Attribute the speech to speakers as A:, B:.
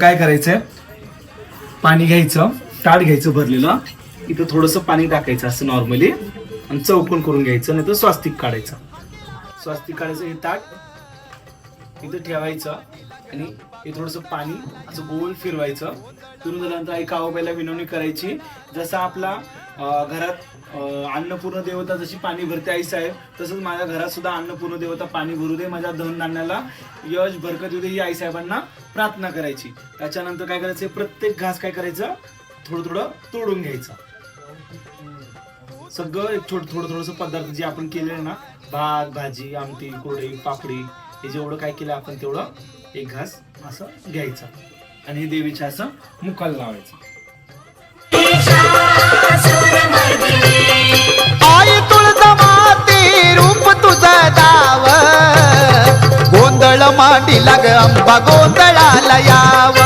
A: काय करायचंय, पाणी घ्यायचं, ताट घ्यायचं भरलेलं, इथं थोडंसं पाणी टाकायचं असं नॉर्मली आणि चौकोन करून घ्यायचं, नाही तर स्वास्तिक काढायचं. स्वास्तिक काढायचं, हे ताट इथं ठेवायचं आणि हे थोडंसं पाणी असं गोल फिरवायचं. फिरून झाल्यानंतर आई कावबाईला विनवणी करायची, जसं आपला घरात अन्नपूर्ण देवता जशी पाणी भरते आई साहेब, तसंच माझ्या घरात सुद्धा अन्नपूर्ण देवता पाणी भरू दे, माझ्या धनधान्याला यश बरकत येऊ दे, ही आई साहेबांना प्रार्थना करायची. त्याच्यानंतर काय करायचं, प्रत्येक घास काय करायचं, थोडं थोडं तोडून घ्यायचं. सगळं एक थोडंसं पदार्थ जे आपण केले ना, भात भाजी आमटी कोरडी पापडी, हे जेवढं काय केलं आपण तेवढं एक घास असं घ्यायचं आणि देवीच्या असं मुखाला लावायचं.
B: आई तुळजा माते रूप तुझं दाव, गोंधळ मांडी लाग अंबा गोंधळाला याव.